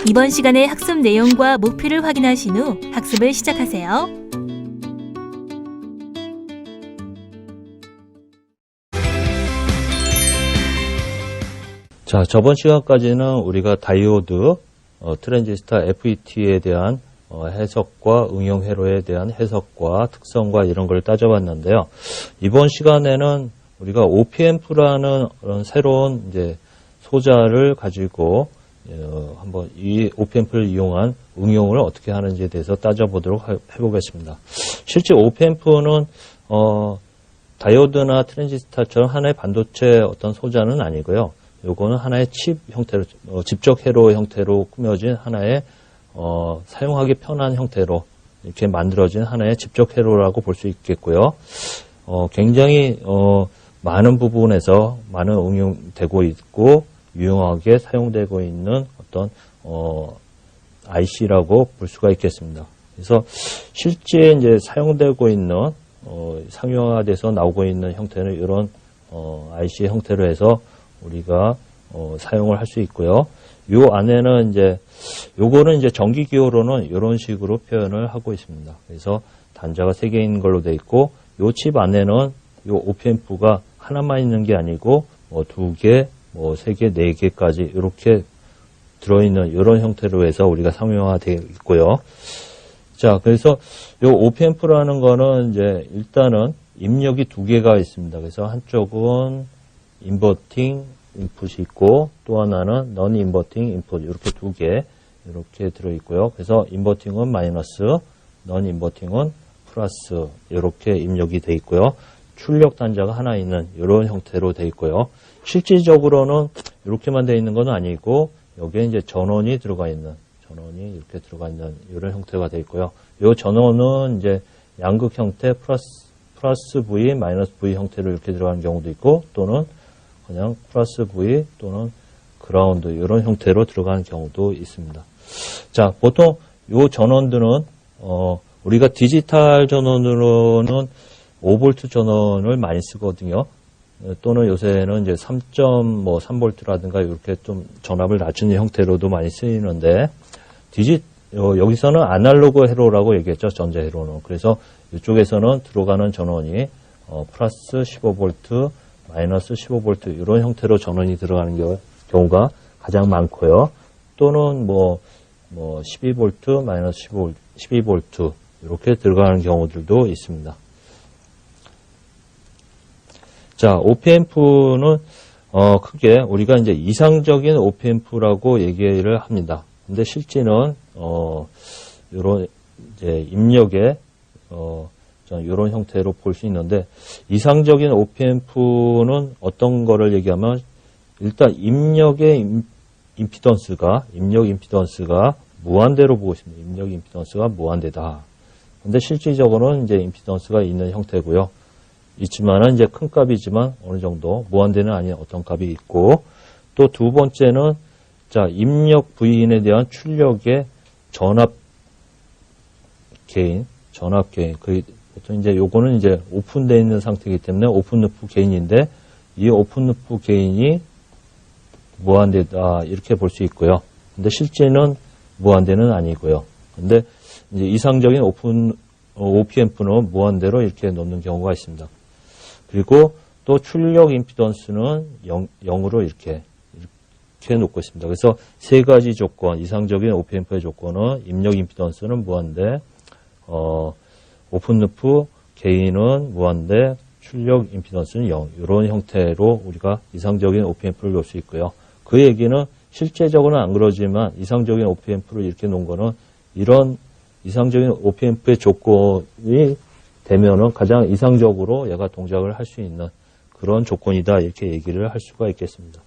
이번 시간의 학습 내용과 목표를 확인하신 후 학습을 시작하세요. 자, 저번 시간까지는 우리가 다이오드, 트랜지스터 FET에 대한 해석과 응용 회로에 대한 해석과 특성과 이런 걸 따져봤는데요. 이번 시간에는 우리가 OP앰프라는 그런 새로운 이제 소자를 가지고 한번 이 OP앰프를 이용한 응용을 어떻게 하는지에 대해서 따져보도록 해보겠습니다. 실제 OP앰프는 다이오드나 트랜지스터처럼 하나의 반도체 어떤 소자는 아니고요. 요거는 하나의 칩 형태로, 집적 회로 형태로 꾸며진 하나의 사용하기 편한 형태로 이렇게 만들어진 하나의 집적 회로라고 볼 수 있겠고요. 굉장히 많은 부분에서 많은 응용되고 있고 유용하게 사용되고 있는 어떤 IC라고 볼 수가 있겠습니다. 그래서 실제 이제 사용되고 있는 상용화돼서 나오고 있는 형태는 이런 IC 형태로 해서 우리가 사용을 할 수 있고요. 요 안에는 이제 요거는 이제 전기 기호로는 이런 식으로 표현을 하고 있습니다. 그래서 단자가 3개인 걸로 되어 있고 요 칩 안에는 요 OP앰프가 하나만 있는 게 아니고 뭐 2개, 뭐 3개, 4개까지 이렇게 들어있는 이런 형태로 해서 우리가 상용화되어 있고요. 자, 그래서 요 OP앰프라는 거는 이제 일단은 입력이 2개가 있습니다. 그래서 한쪽은 인버팅 인풋이 있고 또 하나는 넌 인버팅 인풋 이렇게 2개 이렇게 들어있고요. 그래서 인버팅은 마이너스, 넌 인버팅은 플러스 이렇게 입력이 되어 있고요. 출력 단자가 하나 있는 이런 형태로 되어 있고요. 실질적으로는 이렇게만 되어 있는 건 아니고 여기에 이제 전원이 들어가 있는 전원이 이렇게 들어가 있는 이런 형태가 되어 있고요. 이 전원은 이제 양극 형태 플러스 V 마이너스 V 형태로 이렇게 들어가는 경우도 있고 또는 그냥 플러스 V 또는 그라운드 이런 형태로 들어가는 경우도 있습니다. 자, 보통 이 전원들은 우리가 디지털 전원으로는 5V 전원을 많이 쓰거든요. 또는 요새는 이제 3.3V라든가 이렇게 좀 전압을 낮추는 형태로도 많이 쓰이는데 여기서는 아날로그 회로라고 얘기했죠. 전자 회로는. 그래서 이쪽에서는 들어가는 전원이 플러스 15V 마이너스 15V 이런 형태로 전원이 들어가는 경우가 가장 많고요. 또는 뭐 12V 마이너스 12V 이렇게 들어가는 경우들도 있습니다. 자, OP앰프는 크게 우리가 이제 이상적인 OP앰프라고 얘기를 합니다. 근데 실제는 이런 이제 입력에 이런 형태로 볼 수 있는데 이상적인 OP앰프는 어떤 거를 얘기하면 일단 입력의 임피던스가 무한대로 보고 있습니다. 입력 임피던스가 무한대다. 근데 실질적으로는 이제 임피던스가 있는 형태고요. 있지만은 이제 큰 값이지만 어느 정도 무한대는 아닌 어떤 값이 있고 또 두 번째는 자, 입력 V인에 대한 출력의 전압 게인. 보통 이제 요거는 이제 오픈되어 있는 상태이기 때문에 오픈 루프 게인인데 이 오픈 루프 게인이 무한대다 이렇게 볼 수 있고요. 근데 실제는 무한대는 아니고요. 근데 이제 이상적인 OP앰프는 무한대로 이렇게 놓는 경우가 있습니다. 그리고 또 출력 임피던스는 0으로 이렇게 놓고 있습니다. 그래서 세 가지 조건, 이상적인 OP앰프의 조건은 입력 임피던스는 무한대, 오픈루프 게인은 무한대, 출력 임피던스는 0. 이런 형태로 우리가 이상적인 OP앰프를 놓을 수 있고요. 그 얘기는 실제적으로는 안 그러지만 이상적인 OP앰프를 이렇게 놓은 거는 이런 이상적인 OP앰프의 조건이 되면은 가장 이상적으로 얘가 동작을 할 수 있는 그런 조건이다 이렇게 얘기를 할 수가 있겠습니다.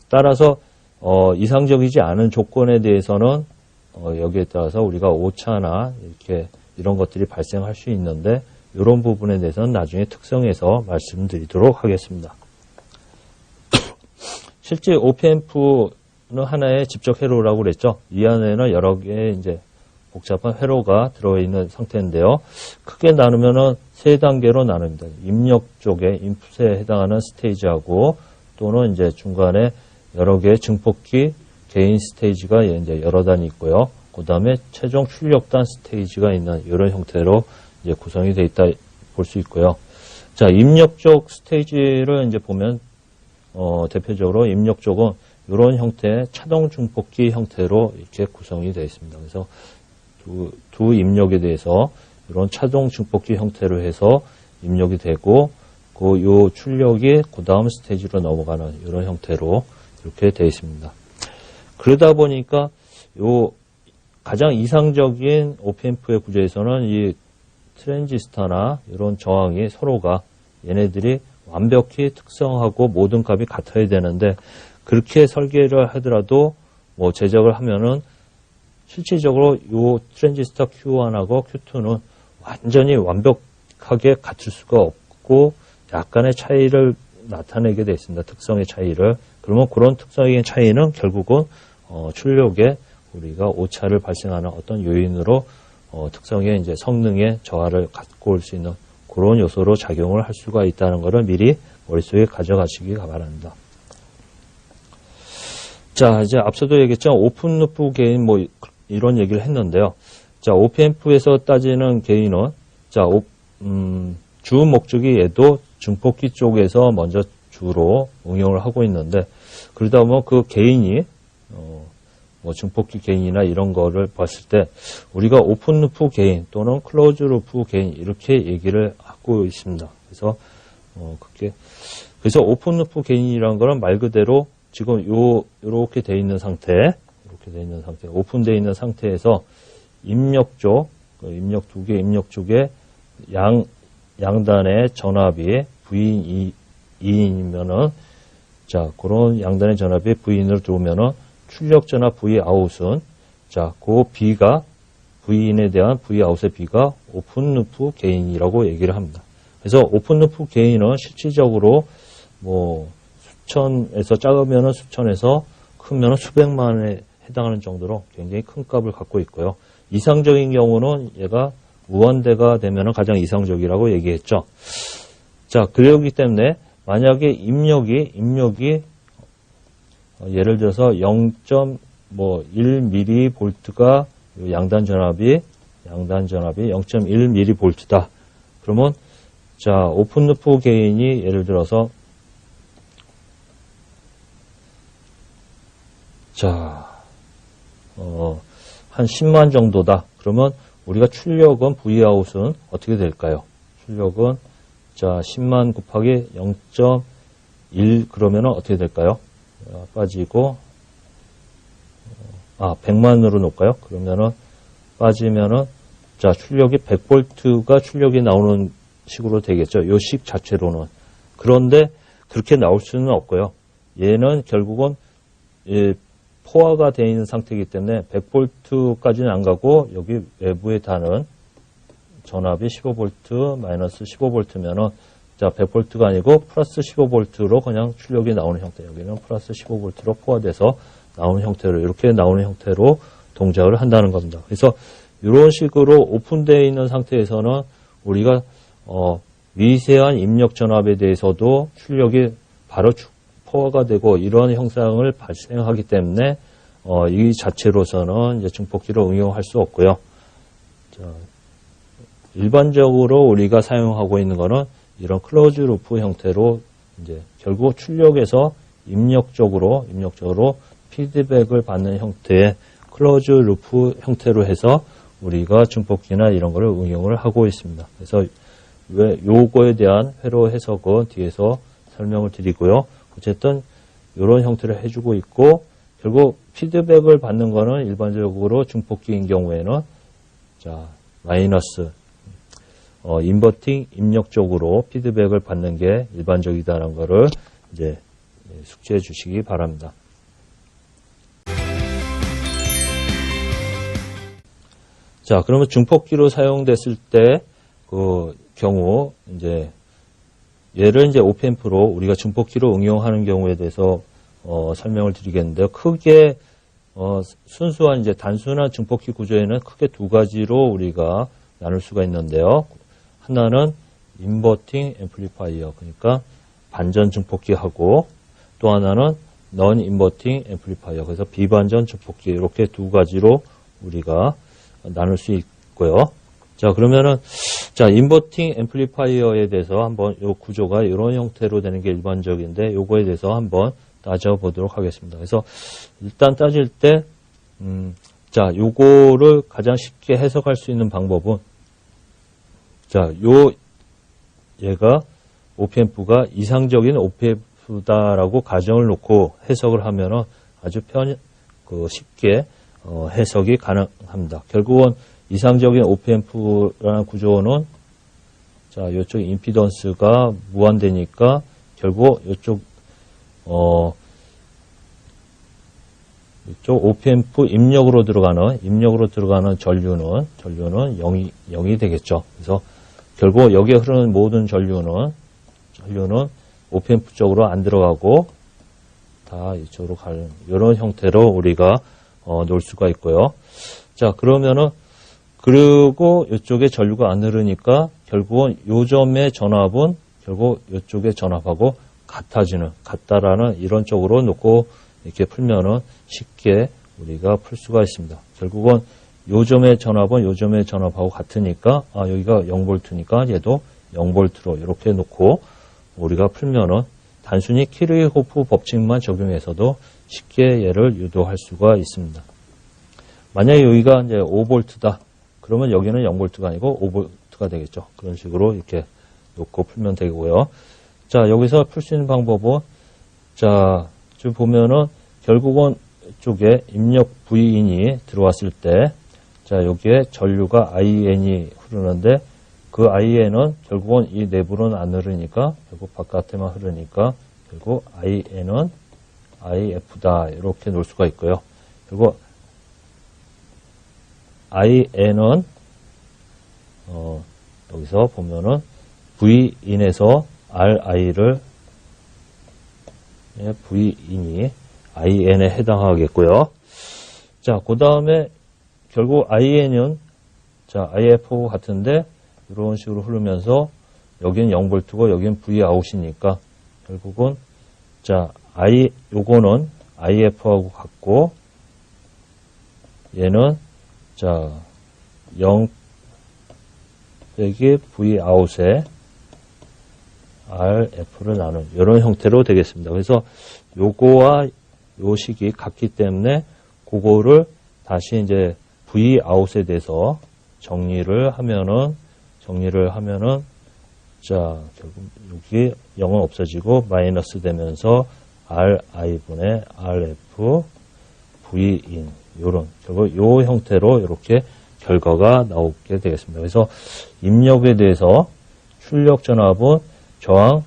따라서 이상적이지 않은 조건에 대해서는 여기에 따라서 우리가 오차나 이렇게 이런 것들이 발생할 수 있는데 이런 부분에 대해서는 나중에 특성에서 말씀드리도록 하겠습니다. 실제 OP앰프는 하나의 집적 회로라고 그랬죠. 이 안에는 여러 개의 이제 복잡한 회로가 들어있는 상태인데요. 크게 나누면은 3단계로 나눕니다. 입력 쪽에 인풋에 해당하는 스테이지하고 또는 이제 중간에 여러 개의 증폭기 개인 스테이지가 이제 여러 단이 있고요. 그 다음에 최종 출력단 스테이지가 있는 이런 형태로 이제 구성이 되어 있다 볼 수 있고요. 자, 입력 쪽 스테이지를 이제 보면, 대표적으로 입력 쪽은 이런 형태의 차동 증폭기 형태로 이렇게 구성이 되어 있습니다. 그래서 두 입력에 대해서 이런 차동 증폭기 형태로 해서 입력이 되고, 요 출력이 그 다음 스테이지로 넘어가는 이런 형태로 이렇게 되어 있습니다. 그러다 보니까 가장 이상적인 오펜프의 구조에서는 이 트랜지스터나 이런 저항이 서로가 얘네들이 완벽히 특성하고 모든 값이 같아야 되는데, 그렇게 설계를 하더라도 뭐 제작을 하면은 실질적으로 이 트랜지스터 Q1하고 Q2는 완전히 완벽하게 같을 수가 없고 약간의 차이를 나타내게 되어 있습니다. 특성의 차이를. 그러면 그런 특성의 차이는 결국은 출력에 우리가 오차를 발생하는 어떤 요인으로 특성의 이제 성능의 저하를 갖고 올 수 있는 그런 요소로 작용을 할 수가 있다는 것을 미리 머릿속에 가져가시기 바랍니다. 자, 이제 앞서도 얘기했죠. 오픈 루프 게인 뭐 이런 얘기를 했는데요. 자, 오펜프에서 따지는 게인은 주 목적이 얘도 증폭기 쪽에서 먼저 주로 응용을 하고 있는데, 그러다 보면 그 게인이 뭐 증폭기 게인이나 이런 거를 봤을 때 우리가 오픈 루프 게인 또는 클로즈 루프 게인 이렇게 얘기를 하고 있습니다. 그래서 그래서 오픈 루프 게인이라는 거는 말 그대로 지금 요렇게 돼 있는 상태, 오픈되어 있는 상태에서 입력 쪽, 입력 두 개 입력 쪽에 양단의 전압이 V인 2인이면은, 자, 그런 양단의 전압이 V인으로 들어오면은 출력 전압 Vout은, 자, 그 B가, V인에 대한 Vout의 B가 오픈 루프 게인이라고 얘기를 합니다. 그래서 오픈 루프 게인은 실질적으로 뭐 수천에서 작으면은 수천에서 크면은 수백만에 해당하는 정도로 굉장히 큰 값을 갖고 있고요. 이상적인 경우는 얘가 무한대가 되면은 가장 이상적이라고 얘기했죠. 자, 그렇기 때문에 만약에 입력이 예를 들어서 0.1mV가 양단 전압이 0.1mV다. 그러면 자, 오픈 루프 게인이 예를 들어서 자, 한 10만 정도다. 그러면 우리가 출력은 Vout은 어떻게 될까요? 출력은 자, 10만 곱하기 0.1 그러면은 어떻게 될까요? 빠지고 100만으로 놓을까요? 그러면은 빠지면은 자, 출력이 100V가 출력이 나오는 식으로 되겠죠. 요 식 자체로는. 그런데 그렇게 나올 수는 없고요. 얘는 결국은 포화가 되어 있는 상태이기 때문에 100V까지는 안 가고 여기 외부에 닿는 전압이 15V 마이너스 15V면은 자, 100V가 아니고 플러스 15V로 그냥 출력이 나오는 형태. 여기는 플러스 15V로 포화돼서 나오는 형태로, 이렇게 나오는 형태로 동작을 한다는 겁니다. 그래서 이런 식으로 오픈되어 있는 상태에서는 우리가 미세한 입력 전압에 대해서도 출력이 바로 포화가 되고 이런 형상을 발생하기 때문에 이 자체로서는 이제 증폭기로 응용할 수 없고요. 자, 일반적으로 우리가 사용하고 있는 거는 이런 클로즈 루프 형태로 이제 결국 출력에서 입력적으로 피드백을 받는 형태의 클로즈 루프 형태로 해서 우리가 증폭기나 이런 거를 응용을 하고 있습니다. 그래서 왜 요거에 대한 회로 해석은 뒤에서 설명을 드리고요. 어쨌든 이런 형태를 해주고 있고, 결국 피드백을 받는 거는 일반적으로 증폭기인 경우에는 자, 마이너스 인버팅 입력적으로 피드백을 받는 게 일반적이다라는 거를 이제 숙지해 주시기 바랍니다. 자, 그러면 증폭기로 사용됐을 때 그 경우 이제 얘를 이제 오펜프로 우리가 증폭기로 응용하는 경우에 대해서 설명을 드리겠는데요. 크게 순수한 이제 단순한 증폭기 구조에는 크게 두 가지로 우리가 나눌 수가 있는데요. 하나는 인버팅 앰플리파이어, 그러니까 반전 증폭기하고, 또 하나는 non-inverting amplifier. 그래서 비반전 증폭기 이렇게 두 가지로 우리가 나눌 수 있고요. 자, 그러면은 자, 인버팅 앰플리파이어에 대해서 한번 요 구조가 이런 형태로 되는 게 일반적인데 요거에 대해서 한번 따져보도록 하겠습니다. 그래서 일단 따질 때 자, 요거를 가장 쉽게 해석할 수 있는 방법은 자, 얘가 OPMP가 이상적인 OPMP다라고 가정을 놓고 해석을 하면은 아주 쉽게 해석이 가능합니다. 결국은 이상적인 OPMP라는 구조는 자, 이쪽 임피던스가 무한대니까 결국 이쪽 OPMP 입력으로 들어가는 전류는 0이 되겠죠. 그래서 결국 여기에 흐르는 모든 전류는 OPMP 쪽으로 안 들어가고 다 이쪽으로 가는 이런 형태로 우리가 놓을 수가 있고요. 자, 그러면은 그리고 이쪽에 전류가 안 흐르니까 결국은 요 점의 전압은 결국 이쪽의 전압하고 같다라는 이런 쪽으로 놓고 이렇게 풀면은 쉽게 우리가 풀 수가 있습니다. 결국은 요 점의 전압은 요 점의 전압하고 같으니까 여기가 0V니까 얘도 0V로 이렇게 놓고 우리가 풀면은 단순히 키르호프 법칙만 적용해서도 쉽게 얘를 유도할 수가 있습니다. 만약에 여기가 이제 5V다. 그러면 여기는 0V가 아니고 5V가 되겠죠. 그런 식으로 이렇게 놓고 풀면 되고요. 자, 여기서 풀 수 있는 방법은 자, 지금 보면은 결국은 이쪽에 입력 V인이 들어왔을 때 자, 여기에 전류가 IN이 흐르는데 그 IN은 결국은 이 내부로는 안 흐르니까 결국 바깥에만 흐르니까 결국 IN은 IF다. 이렇게 놓을 수가 있고요. 그리고 IN은 여기서 보면은 V인에서 RI를 V인이 IN에 해당하겠고요. 자, 그 다음에 결국 IN은 자, IF 같은데 이런 식으로 흐르면서 여기는 0V고 여기는 Vout이니까 결국은 자, 요거는 IF하고 같고 얘는 자, 0 빼기 Vout에 RF를 나눈 이런 형태로 되겠습니다. 그래서 요거와 요 식이 같기 때문에 그거를 다시 이제 Vout에 대해서 정리를 하면은 자, 결국 여기 0은 없어지고 마이너스 되면서 RI분의 RF V인 요런 결국 요 형태로 이렇게 결과가 나오게 되겠습니다. 그래서 입력에 대해서 출력 전압은 저항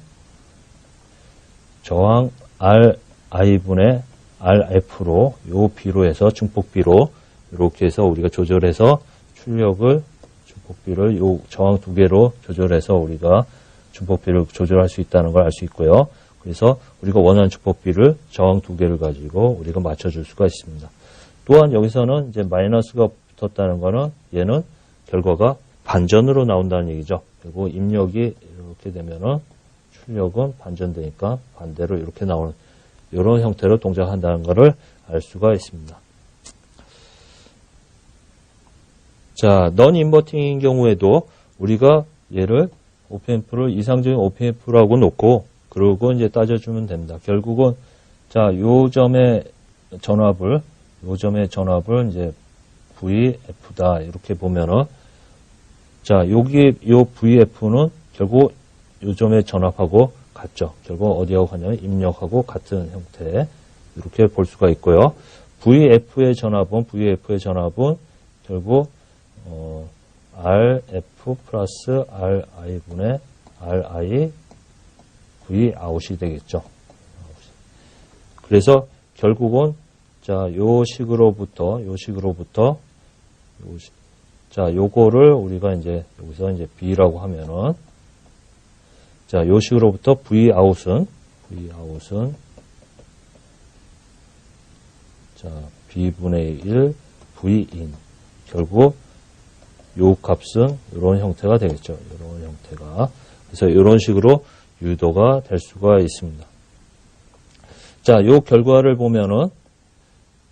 RI분의 RF로 요 B로 해서 증폭비로 이렇게 해서 우리가 조절해서 출력을 증폭비를 요 저항 두 개로 조절해서 우리가 증폭비를 조절할 수 있다는 걸 알 수 있고요. 그래서 우리가 원하는 증폭비를 저항 두 개를 가지고 우리가 맞춰줄 수가 있습니다. 또한 여기서는 이제 마이너스가 붙었다는 거는 얘는 결과가 반전으로 나온다는 얘기죠. 그리고 입력이 이렇게 되면은 출력은 반전되니까 반대로 이렇게 나오는 이런 형태로 동작한다는 것을 알 수가 있습니다. 자, non-inverting인 경우에도 우리가 얘를 OPAmp를 이상적인 OPAmp라고 놓고 그러고 이제 따져주면 됩니다. 결국은 자, 요 점의 전압을 이제 VF다 이렇게 보면은 자, 여기 요 VF는 결국 요 점의 전압하고 같죠. 결국 어디하고 같냐면 입력하고 같은 형태 이렇게 볼 수가 있고요. VF의 전압은 결국 RF 플러스 RI분의 RI Vout이 되겠죠. 그래서 결국은 자, 요 식으로부터 자, 요거를 우리가 이제 여기서 이제 B라고 하면은 자, 요 식으로부터 Vout은 자, B분의 1 V인 결국 요 값은 이런 형태가 되겠죠. 이런 형태가. 그래서 이런 식으로 유도가 될 수가 있습니다. 자, 요 결과를 보면은,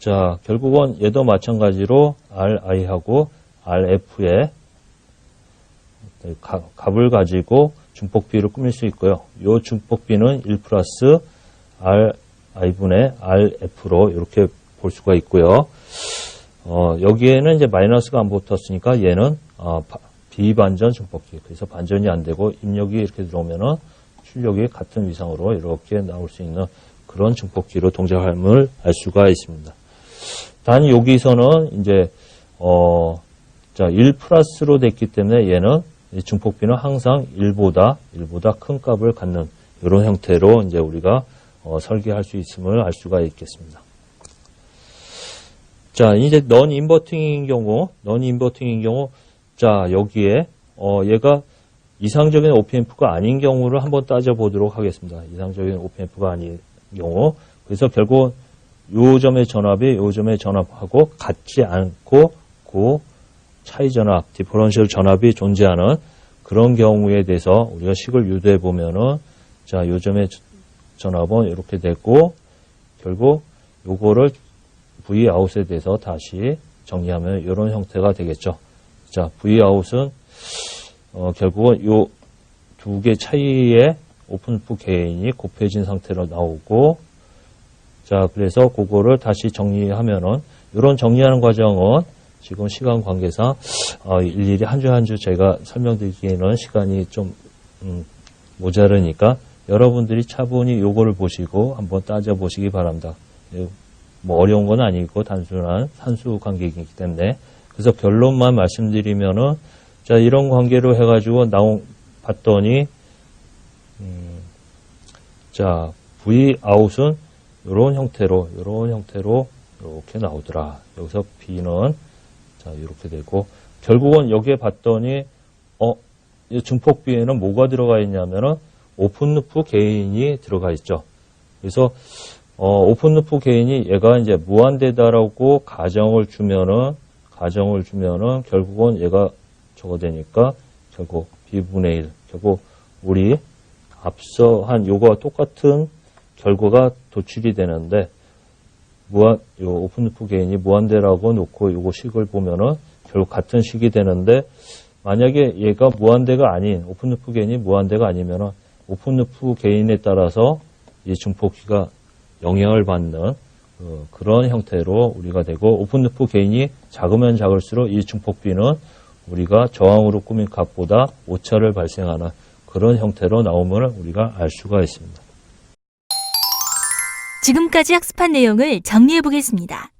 자, 결국은 얘도 마찬가지로 RI하고 RF의 값을 가지고 중폭비를 꾸밀 수 있고요. 요 중폭비는 1 플러스 RI분의 RF로 이렇게 볼 수가 있고요. 여기에는 이제 마이너스가 안 붙었으니까 얘는 비반전 중폭기. 그래서 반전이 안 되고 입력이 이렇게 들어오면은 출력이 같은 위상으로 이렇게 나올 수 있는 그런 중폭기로 동작함을 알 수가 있습니다. 단 여기서는 이제 자, 1 플러스로 됐기 때문에 얘는 중폭비는 항상 1보다 큰 값을 갖는 이런 형태로 이제 우리가 설계할 수 있음을 알 수가 있겠습니다. 자, 이제 넌 인버팅인 경우, 자, 여기에 얘가 이상적인 OPMP가 아닌 경우를 한번 따져보도록 하겠습니다. 이상적인 OPMP가 아닌 경우. 그래서 결국 요 점의 전압이 요 점의 전압하고 같지 않고 그 차이 전압, 디퍼런셜 전압이 존재하는 그런 경우에 대해서 우리가 식을 유도해 보면은 자, 요 점의 전압은 이렇게 되고 결국 요거를 V 아웃에 대해서 다시 정리하면 이런 형태가 되겠죠. 자, V 아웃은 결국은 요 두 개 차이의 오픈프 게인이 곱해진 상태로 나오고 자, 그래서 그거를 다시 정리하면은 이런 정리하는 과정은 지금 시간 관계상 일일이 한 주 한 주 제가 설명드리기에는 시간이 좀 모자르니까 여러분들이 차분히 요거를 보시고 한번 따져보시기 바랍니다. 뭐 어려운 건 아니고 단순한 산수 관계이기 때문에 그래서 결론만 말씀드리면은 자, 이런 관계로 해가지고 봤더니 자, V 아웃은 이런 형태로 이렇게 나오더라. 여기서 B는 자, 이렇게 되고 결국은 여기에 봤더니 이 중폭 B에는 뭐가 들어가 있냐면은 오픈루프 게인이 들어가 있죠. 그래서 오픈루프 게인이 얘가 이제 무한대다라고 가정을 주면은 결국은 얘가 저거 되니까 결국 B분의 1 결국 우리 앞서 한 요거와 똑같은 결과가 도출이 되는데 요 오픈루프 게인이 무한대라고 놓고 요거 식을 보면은 결국 같은 식이 되는데 만약에 얘가 무한대가 아닌 오픈루프 게인이 무한대가 아니면은 오픈루프 게인에 따라서 이 중폭기가 영향을 받는 그런 형태로 우리가 되고 오픈루프 게인이 작으면 작을수록 이 중폭비는 우리가 저항으로 꾸민 값보다 오차를 발생하는 그런 형태로 나오면 우리가 알 수가 있습니다. 지금까지 학습한 내용을 정리해 보겠습니다.